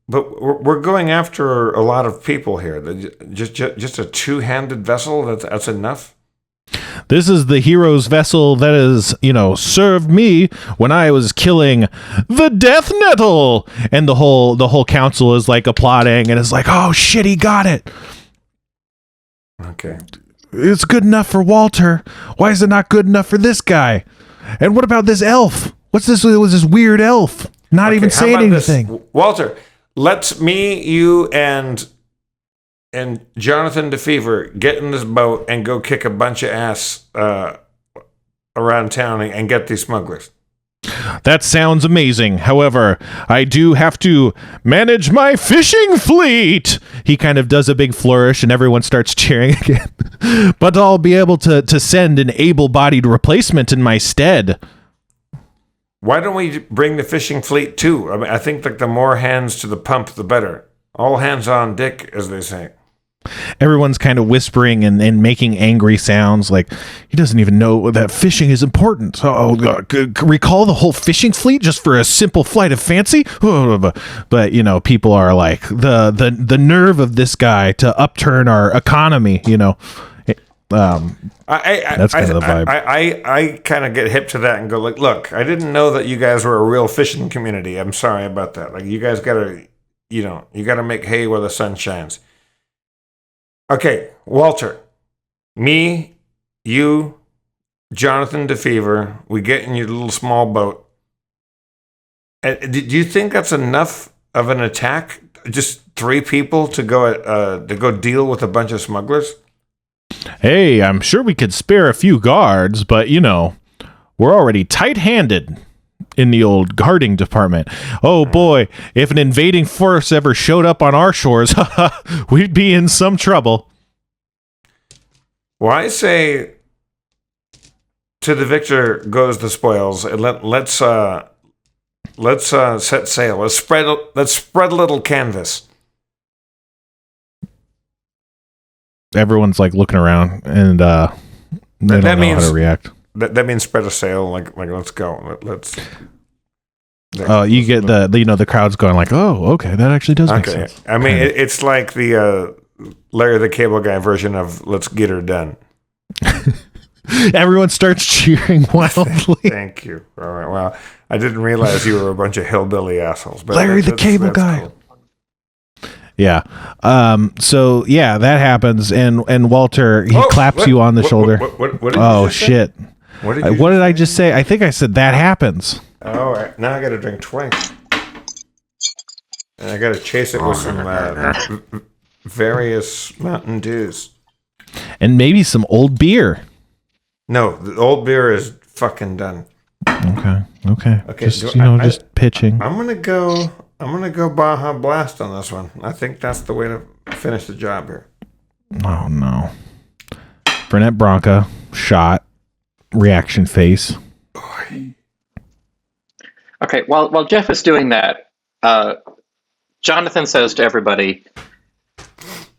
But we're going after a lot of people here. Just a 2-handed vessel, that's enough?
This is the hero's vessel that has, served me when I was killing the Death Nettle. And the whole council is like applauding and is like, "Oh shit, he got it."
Okay.
"It's good enough for Walter. Why is it not good enough for this guy? And what about this elf? What's this? It was this weird elf not even saying anything."
Walter, let's me, you, and Jonathan DeFever get in this boat and go kick a bunch of ass around town and get these smugglers.
That sounds amazing. However, I do have to manage my fishing fleet. He kind of does a big flourish and everyone starts cheering again. "But I'll be able to send an able-bodied replacement in my stead."
Why don't we bring the fishing fleet too? I mean, I think the more hands to the pump, the better. All hands on deck, as they say.
Everyone's kind of whispering and making angry sounds like he doesn't even know that fishing is important. So recall the whole fishing fleet just for a simple flight of fancy. But people are like, the nerve of this guy to upturn our economy. That's kind of the vibe.
I kind of get hip to that and go like, look, I didn't know that you guys were a real fishing community. I'm sorry about that. Like, you guys gotta, you gotta make hay where the sun shines. Okay, Walter, me, you, Jonathan DeFever, we get in your little small boat. And do you think that's enough of an attack? Just 3 people to go deal with a bunch of smugglers?
Hey, I'm sure we could spare a few guards, but we're already tight-handed. in the old guarding department. Oh boy, if an invading force ever showed up on our shores, we'd be in some trouble.
Well, I say to the victor goes the spoils. And let's set sail. Let's spread a little canvas.
Everyone's like looking around, and they don't know how to react.
That means spread a sail. Like let's go. Let's.
You get the crowd's going like, oh, okay, that actually does make sense.
I mean, it's like the Larry the Cable Guy version of "Let's Get Her Done."
Everyone starts cheering wildly.
Thank you. All right. Well, I didn't realize you were a bunch of hillbilly assholes. But
Larry the Cable Guy. Cool. Yeah. So yeah, that happens, and Walter claps you on the shoulder.
What did you just
shit!
Say? What did I just
say? I think I said that happens.
All right. Now I got to drink twice, and I got to chase it with some various Mountain Dews,
and maybe some old beer.
No, the old beer is fucking done.
Okay. Just pitching.
I'm gonna go Baja Blast on this one. I think that's the way to finish the job here.
Oh no. Burnett Bronca shot, reaction face.
Okay, while Jeff is doing that, Jonathan says to everybody,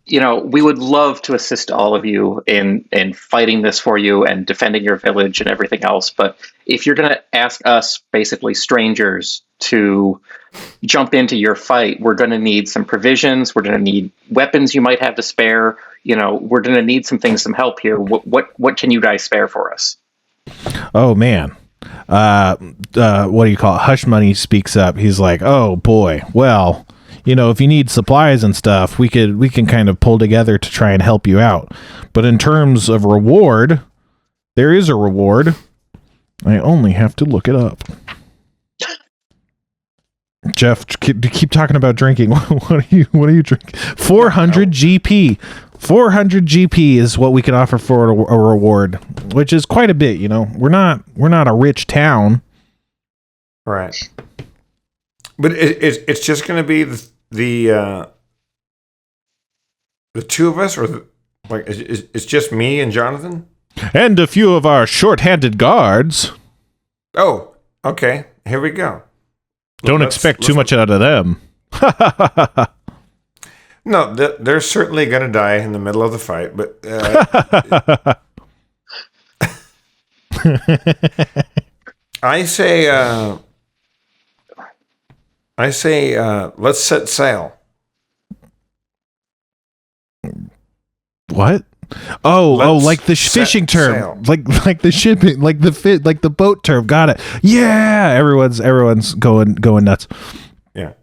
we would love to assist all of you in fighting this for you and defending your village and everything else. But if you're going to ask us, basically strangers, to jump into your fight, we're going to need some provisions. We're going to need weapons you might have to spare. We're going to need some things, some help here. What can you guys spare for us?
Oh, man. What do you call it? Hush Money speaks up. He's like, oh, boy. Well, if you need supplies and stuff, we can kind of pull together to try and help you out. But in terms of reward, there is a reward. I only have to look it up. Jeff, keep talking about drinking. What are you drinking? 400 GP. 400 GP is what we can offer for a reward, which is quite a bit. We're not a rich town,
right? But it's just going to be the two of us, or it's just me and Jonathan,
and a few of our short-handed guards.
Oh, okay. Here we go.
Don't expect too much out of them.
No, they're certainly going to die in the middle of the fight, but I say let's set sail.
What? Like the fishing term, like the shipping, like the boat term. Got it. Yeah, everyone's going nuts.
Yeah.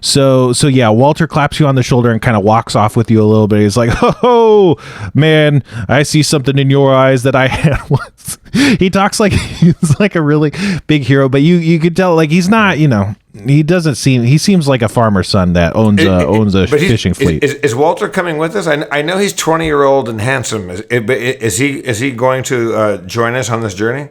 So yeah, Walter claps you on the shoulder and kind of walks off with you a little bit. He's like, "Oh man, I see something in your eyes that I had once." He talks like he's like a really big hero, but you could tell like he's not. He seems like a farmer's son that owns a fishing fleet.
Is Walter coming with us? I know he's 20-year-old and handsome. Is he going to join us on this journey?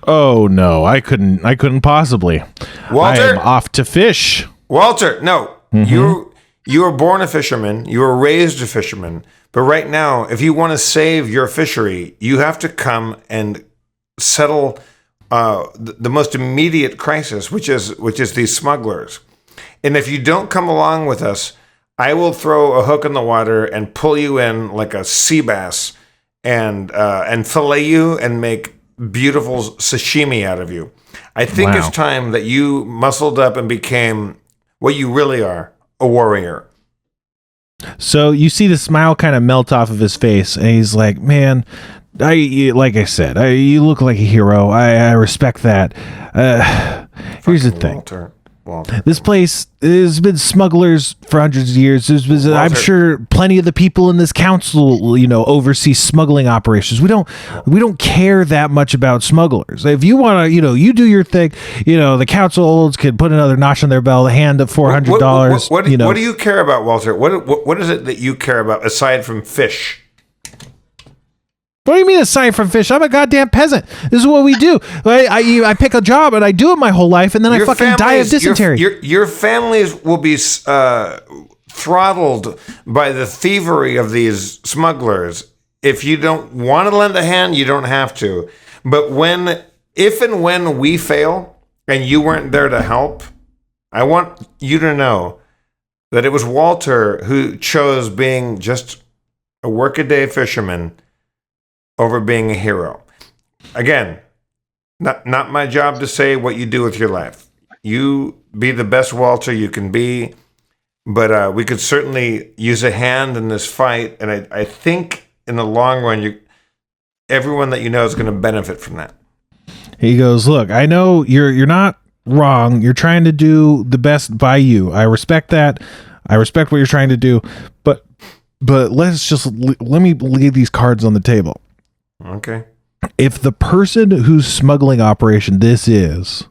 Oh no, I couldn't possibly.
Walter,
I am off to fish.
Walter, no. Mm-hmm. You were born a fisherman. You were raised a fisherman. But right now, if you want to save your fishery, you have to come and settle the most immediate crisis, which is these smugglers. And if you don't come along with us, I will throw a hook in the water and pull you in like a sea bass and fillet you and make beautiful sashimi out of you. I think It's time that you muscled up and became what you really are, a warrior.
So you see the smile kind of melt off of his face, and he's like, man, you look like a hero. I respect that. Here's the thing.
Walter.
This place has been smugglers for hundreds of years. I'm sure plenty of the people in this council, oversee smuggling operations. We don't care that much about smugglers. If you want to, you do your thing. The council can put another notch on their belt, hand of $400.
What do you care about, Walter? What is it that you care about aside from fish?
What do you mean aside from fish? I'm a goddamn peasant. This is what we do. I pick a job and I do it my whole life, and then I fucking die of dysentery.
Your families will be throttled by the thievery of these smugglers. If you don't want to lend a hand, you don't have to. But if and when we fail and you weren't there to help, I want you to know that it was Walter who chose being just a workaday fisherman over being a hero. Again, not my job to say what you do with your life. You be the best Walter you can be, but we could certainly use a hand in this fight, and I think in the long run, everyone that you know is going to benefit from that.
He goes, look, I know you're not wrong. You're trying to do the best by you. I respect that. I respect what you're trying to do, but let me lay these cards on the table.
Okay.
If the person whose smuggling operation this is,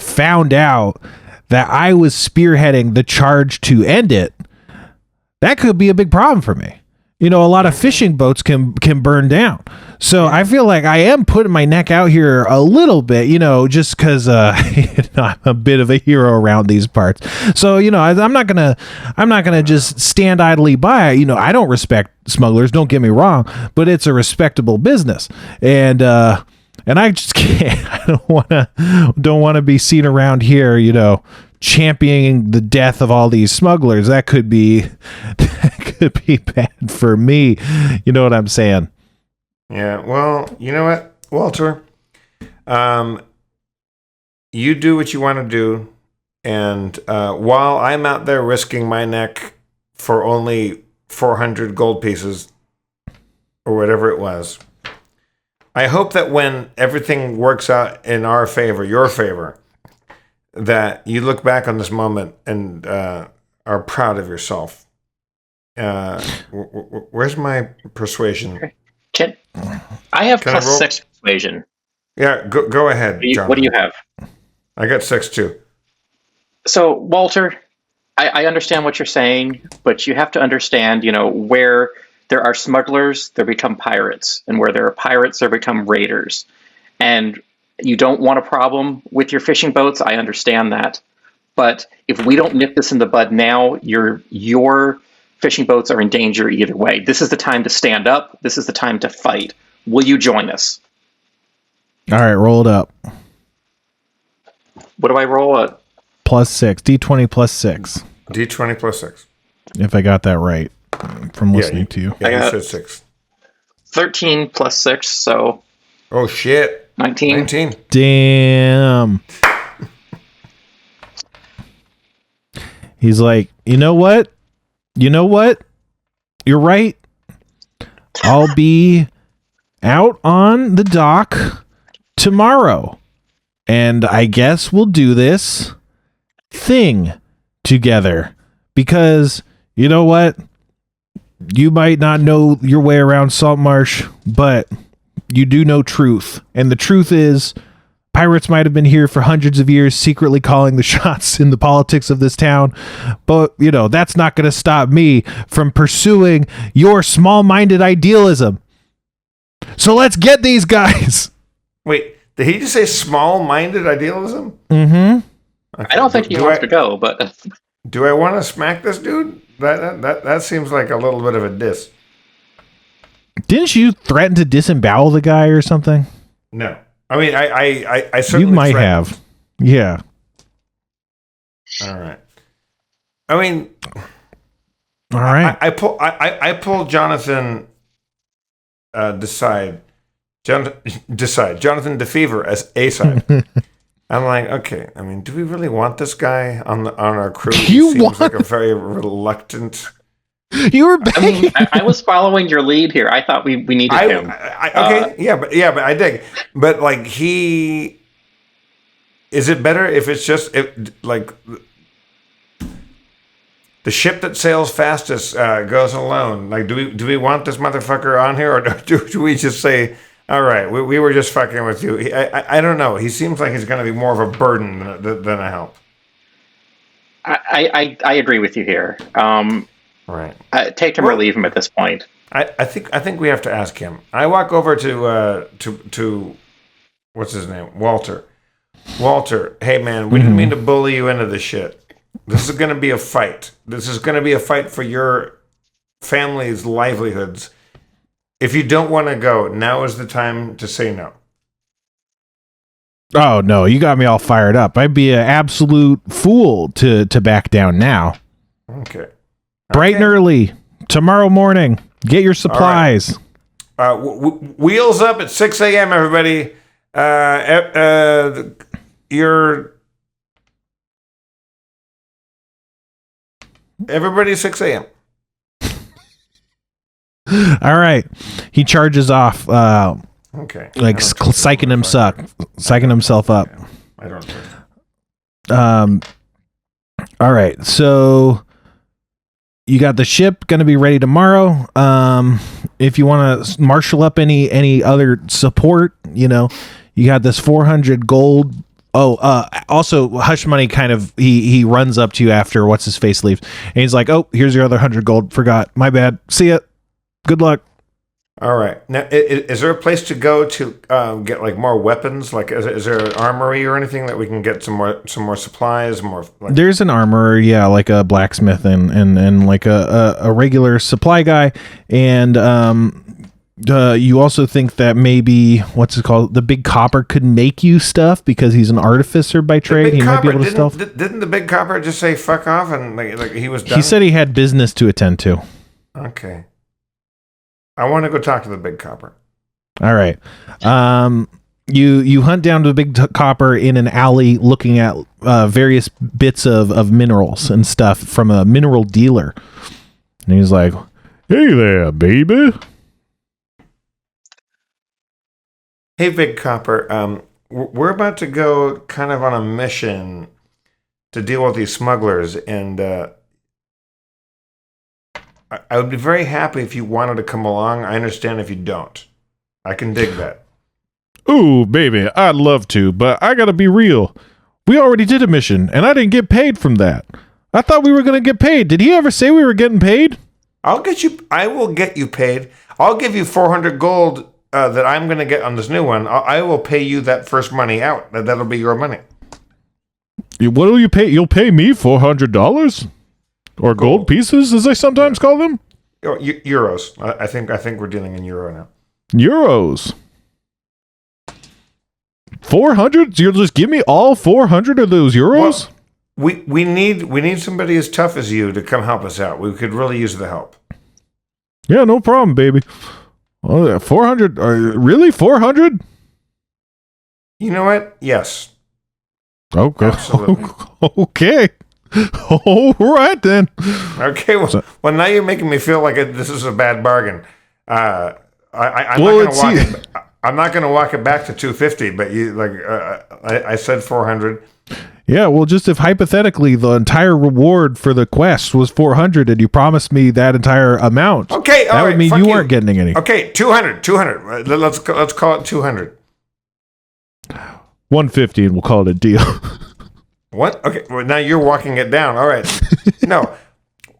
found out that I was spearheading the charge to end it, that could be a big problem for me. A lot of fishing boats can burn down. So I feel like I am putting my neck out here a little bit, just because I'm a bit of a hero around these parts. So I'm not gonna just stand idly by. I don't respect smugglers. Don't get me wrong, but it's a respectable business, and I just can't. I don't wanna be seen around here, championing the death of all these smugglers. That could be bad for me. You know what I'm saying?
Yeah. Well, you know what, Walter? You do what you want to do, and while I'm out there risking my neck for only 400 gold pieces or whatever it was, I hope that when everything works out in our favor, your favor, that you look back on this moment and are proud of yourself. Where's my persuasion?
I have plus 6 persuasion.
Yeah, go ahead, John.
What do you have?
I got 6 too.
So, Walter, I understand what you're saying, but you have to understand, where there are smugglers, there become pirates, and where there are pirates, there become raiders. And you don't want a problem with your fishing boats. I understand that. But if we don't nip this in the bud now, your fishing boats are in danger either way. This is the time to stand up. This is the time to fight. Will you join us?
All right, roll it up.
What do I roll at?
Plus 6. D20 plus 6.
D20 plus 6.
If I got that right from listening to you.
Yeah, you said 6.
13 plus 6, so...
Oh, shit.
19.
Damn. He's like, you know what? You're right. I'll be out on the dock tomorrow. And I guess we'll do this thing together. Because, you know what? You might not know your way around Saltmarsh, but you do know truth. And the truth is, pirates might have been here for hundreds of years, secretly calling the shots in the politics of this town. But, that's not going to stop me from pursuing your small-minded idealism. So let's get these guys.
Wait, did he just say small-minded idealism?
Mm-hmm.
Okay.
I don't think he wants to go, but...
Do I want to smack this dude? That seems like a little bit of a diss.
Didn't you threaten to disembowel the guy or something?
No. I mean, I certainly
you might
threatened.
have. Yeah.
All right. I mean,
all right.
I pull Jonathan Jonathan DeFever as A side. I'm like, okay. I mean, do we really want this guy on our crew? He seems like a very reluctant.
You were begging.
I was following your lead here. I thought we needed him.
Okay, but I dig. But like is it better if it's just like the ship that sails fastest goes alone? Like, do we want this motherfucker on here, or do we just say, all right, we were just fucking with you? I don't know. He seems like he's going to be more of a burden than a help.
I agree with you here.
Right.
Take him or leave him at this point.
I think we have to ask him. I walk over to what's his name? Walter. Walter, hey man, we didn't mean to bully you into this shit. This is going to be a fight. This is going to be a fight for your family's livelihoods. If you don't want to go, now is the time to say no.
Oh no, you got me all fired up. I'd be an absolute fool to back down now.
Okay.
Bright and early tomorrow morning. Get your supplies.
Right. Wheels up at 6 a.m. Everybody. Everybody 6 a.m.
All right. He charges off.
Okay.
Like psyching himself up.
Yeah, I don't know.
All right. So you got the ship going to be ready tomorrow. If you want to marshal up any other support, you got this 400 gold. Also Hush Money kind of he runs up to you after what's his face leaves, and he's like, "Oh, here's your other 100 gold. Forgot. My bad. See ya. Good luck."
All right. Now, is there a place to go to get like more weapons? Like, is there an armory or anything that we can get some more supplies?
There's an armorer, yeah, like a blacksmith and like a regular supply guy, and you also think that maybe what's it called? The Big Copper could make you stuff because he's an artificer by trade. He might be able to stealth.
Didn't the Big Copper just say "fuck off" and like he was done?
He said he had business to attend to.
Okay. I want to go talk to the Big Copper.
All right. You hunt down to the Big Copper in an alley looking at various bits of minerals and stuff from a mineral dealer. And he's like, "Hey there, baby."
Hey, Big Copper. We're about to go kind of on a mission to deal with these smugglers, and I would be very happy if you wanted to come along. I understand if you don't. I can dig that.
Ooh, baby, I'd love to, but I gotta be real. We already did a mission, and I didn't get paid from that. I thought we were gonna get paid. Did he ever say we were getting paid?
I will get you paid. I'll give you 400 gold that I'm going to get on this new one. I will pay you that first money out. That'll be your money.
What will you pay? You'll pay me $400? Or gold pieces, as I sometimes call them?
Euros. I think we're dealing in euro now.
Euros. 400? You'll just give me all 400 of those euros?
Well, we need somebody as tough as you to come help us out. We could really use the help.
Yeah, no problem, baby. 400? Really? 400?
You know what? Yes.
Okay.
Absolutely.
Okay. All right, then.
Okay. Well, now you're making me feel like this is a bad bargain. I'm not going to walk it back to 250, but I said 400.
Yeah, well, just if hypothetically the entire reward for the quest was 400 and you promised me that entire amount,
okay,
that would mean you weren't getting any.
Okay, 200. Let's call it 200.
150 and we'll call it a deal.
What? Okay, well, now you're walking it down. All right. No,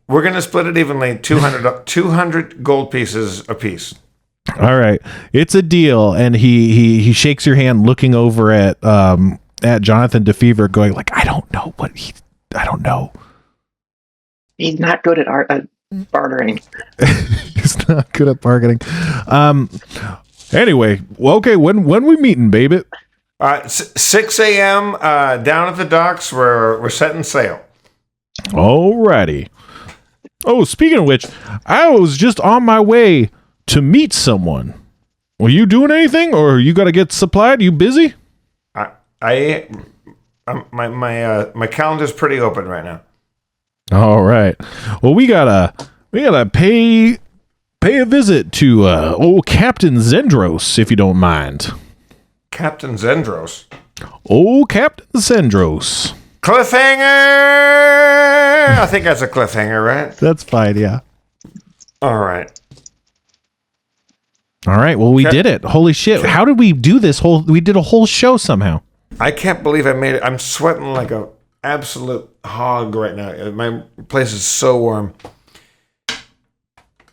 we're going to split it evenly, 200 gold pieces apiece.
All right. It's a deal, and he shakes your hand looking over at Jonathan DeFever going like, I don't know.
He's not good at bartering.
He's not good at bargaining. Anyway, well, okay, when we meeting, baby?
6 a.m. Down at the docks. We're setting sail.
Alrighty. Oh, speaking of which, I was just on my way to meet someone. Were you doing anything, or you got to get supplied? You busy?
My calendar's pretty open right now.
All right. Well, we gotta pay a visit to old Captain Zendros, if you don't mind.
Captain Zendros.
Old Captain Zendros.
Cliffhanger! I think that's a cliffhanger, right?
That's fine, yeah.
All right.
Well, we did it. Holy shit. How did we do this we did a whole show somehow.
I can't believe I made it. I'm sweating like a absolute hog right now. My place is so warm.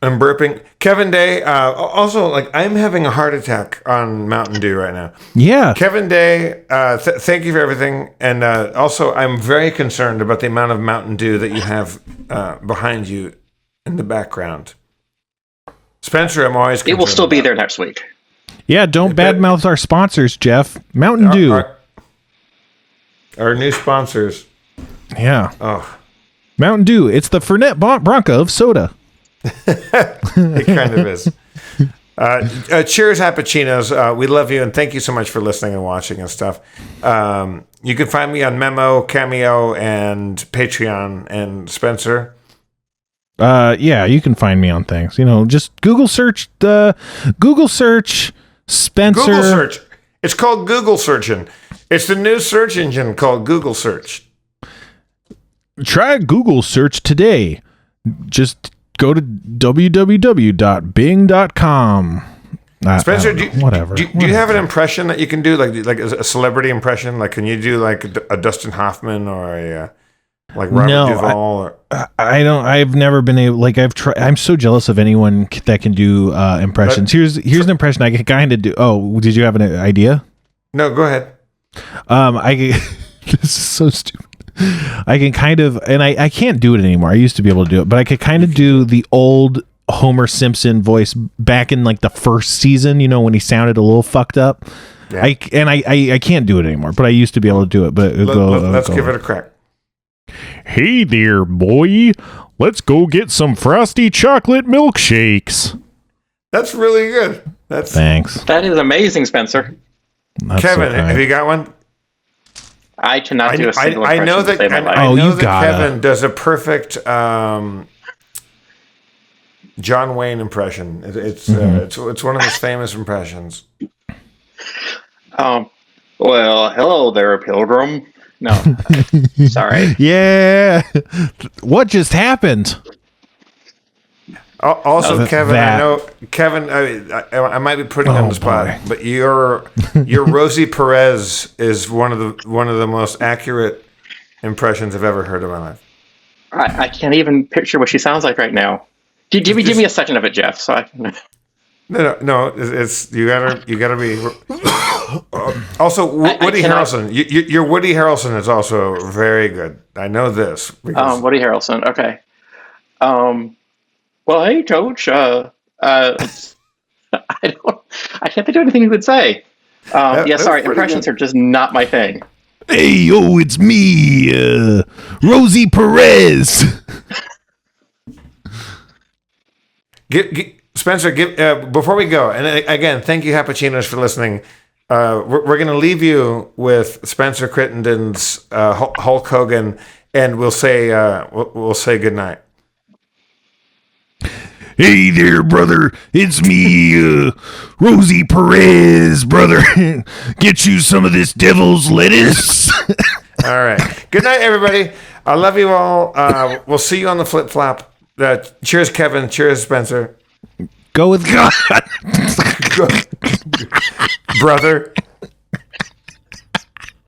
I'm burping. Kevin Day. Also, like, I'm having a heart attack on Mountain Dew right now.
Yeah.
Kevin Day, thank you for everything. And also, I'm very concerned about the amount of Mountain Dew that you have behind you in the background. Spencer, I'm always concerned.
It will still be there next week.
Yeah, don't badmouth our sponsors, Jeff. Mountain Dew.
Our new sponsors.
Yeah.
Oh.
Mountain Dew. It's the Fernet Branca of soda.
It kind of is. Cheers, Happuccinos. We love you, and thank you so much for listening and watching and stuff. You can find me on Memo, Cameo, and Patreon. And Spencer?
Yeah, you can find me on things. Just Google search Spencer.
Google search. It's called Google searching. It's the new search engine called Google search.
Try Google search today. Just go to www.bing.com.
Spencer, do you have an
Whatever.
impression that you can do, like a celebrity impression? Like, can you do like a Dustin Hoffman or a like Robert Duvall?
I don't. I've never been able. Like, I've tried. I'm so jealous of anyone that can do impressions. Here's an impression I can kind of do. Oh, did you have an idea?
No, go ahead.
This is so stupid. I can kind of, and I can't do it anymore. I used to be able to do it, but I could kind of do the old Homer Simpson voice back in like the first season, when he sounded a little fucked up.
Yeah.
I can't do it anymore, but I used to be able to do it. But
let's give it a crack.
Hey there, boy. Let's go get some frosty chocolate milkshakes.
That's really good.
Thanks.
That is amazing, Spencer.
That's
Kevin,
so kind.
have you got one?
I cannot do a single
I know
impression
that
to save my life.
I know
you
that
gotta.
Kevin does a perfect John Wayne impression. It's one of his famous impressions.
Well, hello there, Pilgrim. No, sorry.
Yeah. What just happened?
Also, Kevin,
that.
I know Kevin. I might be putting you on the spot,
boy.
but your Rosie Perez is one of the most accurate impressions I've ever heard in my life.
I can't even picture what she sounds like right now. Give me a second of it, Jeff. So I can.
No. It's you gotta be. Also, Woody Harrelson. Your Woody Harrelson is also very good. I know this.
Woody Harrelson. Okay. Well, hey, Coach. I can't think of anything you would say. Yeah, sorry. Impressions are just not my thing.
Hey, yo, it's me, Rosie Perez.
Spencer, before we go, and again, thank you, Happuccinos, for listening. We're going to leave you with Spencer Crittenden's Hulk Hogan, and we'll say good night.
Hey there, brother. It's me, Rosie Perez, brother. Get you some of this devil's lettuce.
All right. Good night, everybody. I love you all. We'll see you on the flip flop. Cheers, Kevin. Cheers, Spencer.
Go with God.
Brother.